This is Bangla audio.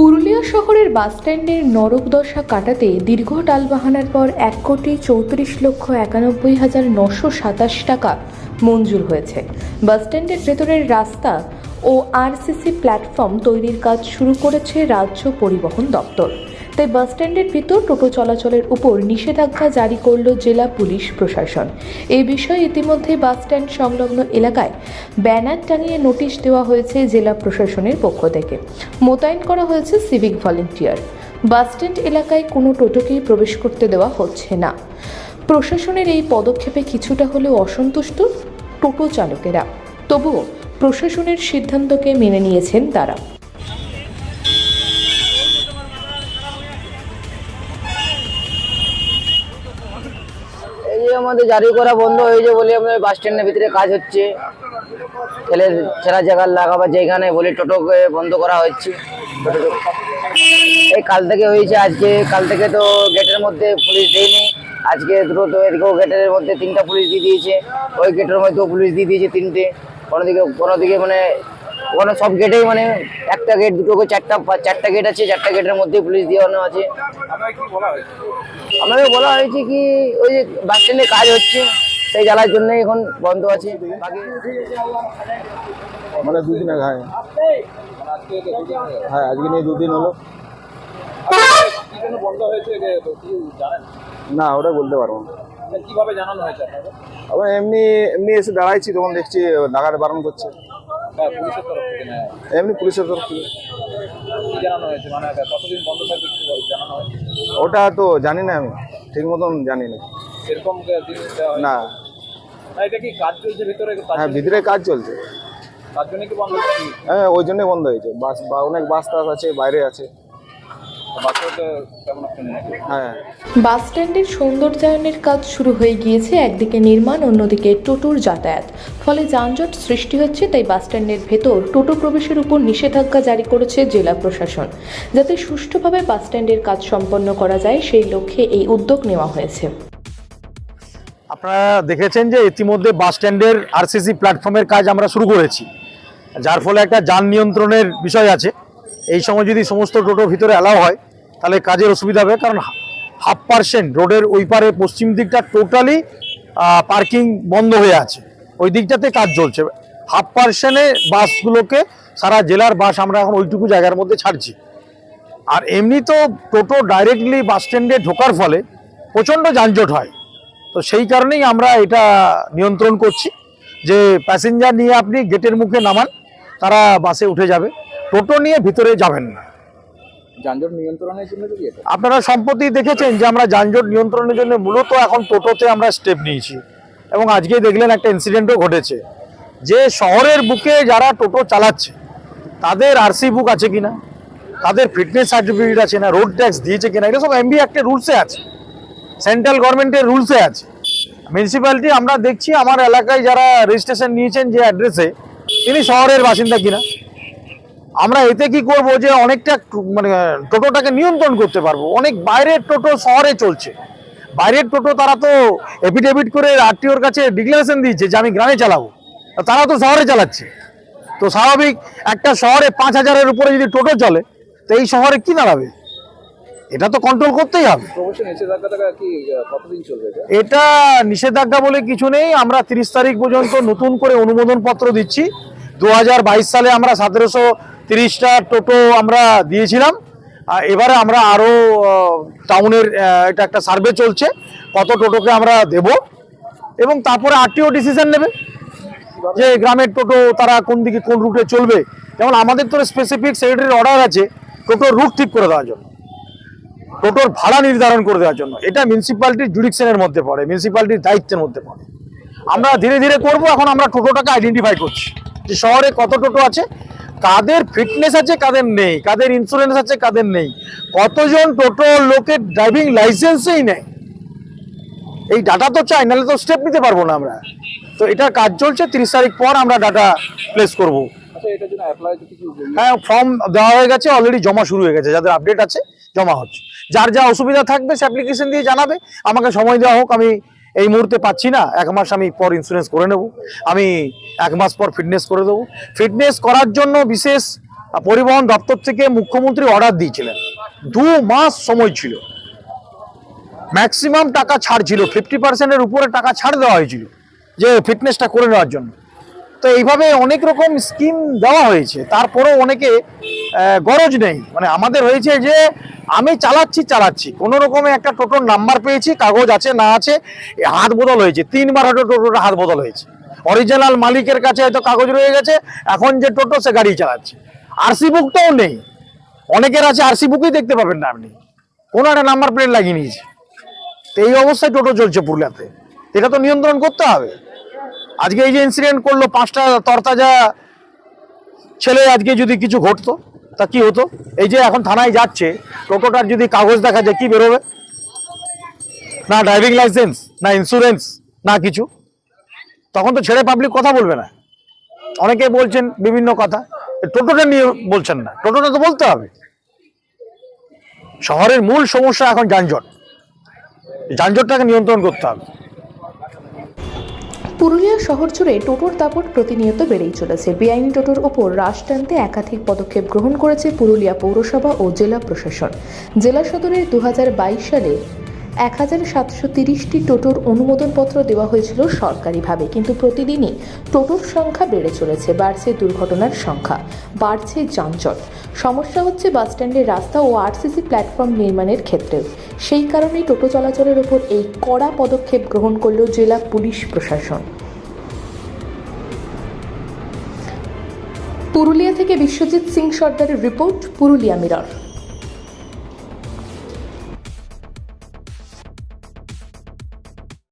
পুরুলিয়া শহরের বাসস্ট্যান্ডের নরকদশা কাটাতে দীর্ঘ টালবাহানার পর 1,34,91,927 টাকা মঞ্জুর হয়েছে। বাসস্ট্যান্ডের ভেতরের রাস্তা ও আরসিসি প্ল্যাটফর্ম তৈরির কাজ শুরু করেছে রাজ্য পরিবহন দপ্তর। তাই বাসস্ট্যান্ডের ভিতর টোটো চলাচলের উপর নিষেধাজ্ঞা জারি করল জেলা পুলিশ প্রশাসন। এই বিষয়ে ইতিমধ্যে বাসস্ট্যান্ড সংলগ্ন এলাকায় ব্যানার টাঙিয়ে নোটিশ দেওয়া হয়েছে জেলা প্রশাসনের পক্ষ থেকে। মোতায়েন করা হয়েছে সিভিক ভলেন্টিয়ার। বাসস্ট্যান্ড এলাকায় কোনো টোটোকেই প্রবেশ করতে দেওয়া হচ্ছে না। প্রশাসনের এই পদক্ষেপে কিছুটা হলেও অসন্তুষ্ট টোটো চালকেরা, তবুও প্রশাসনের সিদ্ধান্তকে মেনে নিয়েছেন তারা। এই যে আমাদের জারি করা বন্ধ হয়েছে বলে আমাদের বাস স্ট্যান্ডের ভিতরে কাজ হচ্ছে, ছেঁড়া জায়গা লাগাবার যেখানে বলে টোটোকে বন্ধ করা হচ্ছে। এই কাল থেকে হয়েছে, আজকে কাল থেকে তো গেটের মধ্যে পুলিশ দেয়নি, আজকে দুটো তো এদিকেও গেটের মধ্যে 3টা পুলিশ দিয়ে দিয়েছে, ওই গেটের মধ্যেও পুলিশ দিয়ে দিয়েছে 3টে। কোনো দিকে মানে ওখানে সব গেটেই মানে একটা গেট দুটো করে চারটা গেট আছে, 4টা গেটের মধ্যে পুলিশ দেওয়ানো আছে। আমাকে বলা হয়েছে কি ওই যে বাস স্ট্যান্ডে কাজ হচ্ছে সেই জ্বালার জন্য এখন বন্ধ আছে। মানে দুদিন আগে, হ্যাঁ আজকে নিয়ে 2 দিন হলো। না ওটা বলতে পারবো না। কিভাবে জানানো হয়েছে আপনাদের? আবার এমনি এমনি এসে দাঁড়াইছি, তখন দেখছি লাগাতে বারণ করছে। পুলিশের তরফ থেকে না এমনি পুলিশের তরফ থেকে। কি জানানো হয়েছে, মানে কতদিন বন্ধ থাকবে কি জানানো হয়েছে? ওটা তো জানি না, আমি ঠিক মতন জানি না। এরকম জিনিস দেওয়া হয় না। না, এটা কি কাজ চলছে ভিতরে? হ্যাঁ ভিতরে কাজ চলছে, তার জন্য কি বন্ধ হচ্ছে? হ্যাঁ ওই জন্যই বন্ধ হয়েছে। বাস বা অনেক বাস টাস আছে, বাইরে আছে। বাসেও তো কেমন একটা নেই। হ্যাঁ বাসস্ট্যান্ডের সৌন্দর্যায়নের কাজ শুরু হয়ে গিয়েছে, একদিকে নির্মাণ, অন্যদিকে টোটোর যাতায়াত, ফলে যানজট সৃষ্টি হচ্ছে। তাই বাসস্ট্যান্ডের ভেতর টোটো প্রবেশের উপর নিষেধাজ্ঞা জারি করেছে জেলা প্রশাসন। যাতে সুষ্ঠুভাবে বাসস্ট্যান্ডের কাজ সম্পন্ন করা যায় সেই লক্ষ্যে এই উদ্যোগ নেওয়া হয়েছে। আপনারা দেখেছেন যে ইতিমধ্যে বাস স্ট্যান্ডের আরসিসি প্ল্যাটফর্মের কাজ আমরা শুরু করেছি, যার ফলে একটা যান নিয়ন্ত্রণের বিষয় আছে। এই সময় যদি সমস্ত টোটো ভিতরে অ্যালাউ হয় তাহলে কাজের অসুবিধা হবে, কারণ 0.5% রোডের ওই পারে পশ্চিম দিকটা টোটালি পার্কিং বন্ধ হয়ে আছে, ওই দিকটাতে কাজ চলছে। 0.5%-এ বাসগুলোকে সারা জেলার বাস আমরা এখন ওইটুকু জায়গার মধ্যে ছাড়ছি। আর এমনি তো টোটো ডাইরেক্টলি বাস স্ট্যান্ডে ঢোকার ফলে প্রচণ্ড যানজট হয়, তো সেই কারণেই আমরা এটা নিয়ন্ত্রণ করছি যে প্যাসেঞ্জার নিয়ে আপনি গেটের মুখে নামান, তারা বাসে উঠে যাবে, টোটো নিয়ে ভিতরে যাবেন না। যানজট নিয়ন্ত্রণের জন্য কি এটা? আপনারা সম্প্রতি দেখেছেন যে আমরা যানজট নিয়ন্ত্রণের জন্য মূলত এখন টোটোতে আমরা স্টেপ নিয়েছি, এবং আজকে দেখলেন একটা ইনসিডেন্টও ঘটেছে যে শহরের বুকে যারা টোটো চালাচ্ছে তাদের আরসি বুক আছে কিনা, তাদের ফিটনেস সার্টিফিকেট আছে না, রোড ট্যাক্স দিয়েছে কিনা, এটা সব এমবি অ্যাক্টের রুলসে আছে, সেন্ট্রাল গভর্নমেন্টের রুলসে আছে। মিউনিসিপ্যালিটি আমরা দেখছি আমার এলাকায় যারা রেজিস্ট্রেশন নিয়েছেন যে অ্যাড্রেসে, তিনি শহরের বাসিন্দা কিনা। আমরা এতে কি করব যে অনেকটা মানে টোটোটাকে নিয়ন্ত্রণ করতে পারবো। অনেক বাইরের টোটো শহরে চলছে, বাইরের টোটো তারা তো এফিডেভিট করে আরটিওর কাছে ডিক্লারেশন দিয়েছে যে আমি গ্রামে চালাবো, তারা তো শহরে চালাচ্ছে। তো স্বাভাবিক একটা শহরে 5,000-এর উপরে যদি টোটো চলে তো এই শহরে কি দাঁড়াবে? এটা তো কন্ট্রোল করতেই হবে। প্রবেশের নিষেধাজ্ঞাটা কি কতদিন চলবে? এটা নিষেধাজ্ঞা বলে কিছু নেই। আমরা 30 তারিখ পর্যন্ত নতুন করে অনুমোদন পত্র দিচ্ছি। 2022 সালে আমরা 1730টা টোটো আমরা দিয়েছিলাম। এবারে আমরা আরও টাউনের এটা একটা সার্ভে চলছে কত টোটোকে আমরা দেব, এবং তারপরে আরটিও ডিসিশন নেবে যে গ্রামের টোটো তারা কোন দিকে কোন রুটে চলবে। যেমন আমাদের তো স্পেসিফিক সেক্রেটারির অর্ডার আছে টোটোর রুট ঠিক করে দেওয়ার জন্য, টোটোর ভাড়া নির্ধারণ করে দেওয়ার জন্য। এটা মিউনিসিপ্যালিটির জুডিকশনের মধ্যে পড়ে, মিউনিসিপ্যালিটির দায়িত্বের মধ্যে পড়ে। আমরা ধীরে ধীরে করব। এখন আমরা টোটোটাকে আইডেন্টিফাই করছি যে শহরে কত টোটো আছে, কাদের ফিটনেস আছে কাদের নেই, কাদের ইন্স্যুরেন্স আছে কাদের নেই, কতজন টোটো লোকের ড্রাইভিং লাইসেন্সই নেই। এই ডাটা তো চাই, নাহলে তো স্টেপ নিতে পারবো না আমরা। তো এটা কাজ চলছে, 30 তারিখ পর আমরা ডাটা প্লেস করব। হ্যাঁ ফর্ম দেওয়া হয়ে গেছে, অলরেডি জমা শুরু হয়ে গেছে, যাদের আপডেট আছে জমা হচ্ছে। যার যা অসুবিধা থাকবে সে অ্যাপ্লিকেশন দিয়ে জানাবে, আমাকে সময় দেওয়া হোক। আমি এই মুহূর্তে পাচ্ছি না, 1 মাস আমি পর ইন্স্যুরেন্স করে নেব, আমি 1 মাস পর ফিটনেস করে দেবো। ফিটনেস করার জন্য বিশেষ পরিবহন দপ্তর থেকে মুখ্যমন্ত্রী অর্ডার দিয়েছিলেন, 2 মাস সময় ছিল, ম্যাক্সিমাম টাকা ছাড় ছিল, 50%-এর উপরে টাকা ছাড় দেওয়া হয়েছিল যে ফিটনেসটা করে নেওয়ার জন্য। তো এইভাবে অনেক রকম স্কিম দেওয়া হয়েছে, তারপরেও অনেকে গরজ নেই। মানে আমাদের হয়েছে যে আমি চালাচ্ছি কোনো রকমে একটা টোটোর নাম্বার পেয়েছি, কাগজ আছে না আছে, হাত বদল হয়েছে, 3বার হয়তো টোটোটা হাত বদল হয়েছে, অরিজিনাল মালিকের কাছে হয়তো কাগজ রয়ে গেছে, এখন যে টোটো সে গাড়ি চালাচ্ছে, আরসি বুকটাও নেই, অনেকের আছে আরসি বুকই দেখতে পাবেন না আপনি, কোনো একটা নাম্বার প্লেট লাগিয়ে নিয়েছে। তো এই অবস্থায় টোটো চলছে পুরুলিয়াতে, এটা তো নিয়ন্ত্রণ করতে হবে। আজকে এই যে ইনসিডেন্ট করলো, 5টা তরতাজা ছেলে, আজকে যদি কিছু ঘটতো তা কি হতো? এই যে এখন থানায় যাচ্ছে, টোটোটার যদি কাগজ দেখা যায় কি বেরোবে? না ড্রাইভিং লাইসেন্স, না ইন্স্যুরেন্স, না কিছু, তখন তো ছেড়ে পাবলিক কথা বলবে না। অনেকে বলছেন বিভিন্ন কথা, টোটোটা নিয়ে বলছেন না, টোটোটা তো বলতে হবে। শহরের মূল সমস্যা এখন যানজট, যানজটটাকে নিয়ন্ত্রণ করতে হবে। পুরুলিয়া শহর জুড়ে টোটোর দাপট প্রতিনিয়ত বেড়েই চলেছে। বেআইনি টোটোর ওপর রাশ টানতে একাধিক পদক্ষেপ গ্রহণ করেছে পুরুলিয়া পৌরসভা ও জেলা প্রশাসন। জেলা সদরের 2022 সালে 1730টি টোটোর অনুমোদনপত্র দেওয়া হয়েছিল সরকারিভাবে, কিন্তু প্রতিদিনই টোটোর সংখ্যা বেড়ে চলেছে, বাড়ছে দুর্ঘটনার সংখ্যা, বাড়ছে যানজট। সমস্যা হচ্ছে বাসস্ট্যান্ডের রাস্তা ও আরসিসি প্ল্যাটফর্ম নির্মাণের ক্ষেত্রেও। সেই কারণেই টোটো চলাচলের ওপর এই কড়া পদক্ষেপ গ্রহণ করল জেলা পুলিশ প্রশাসন। পুরুলিয়া থেকে বিশ্বজিৎ সিং সর্দারের রিপোর্ট, পুরুলিয়া মিরর।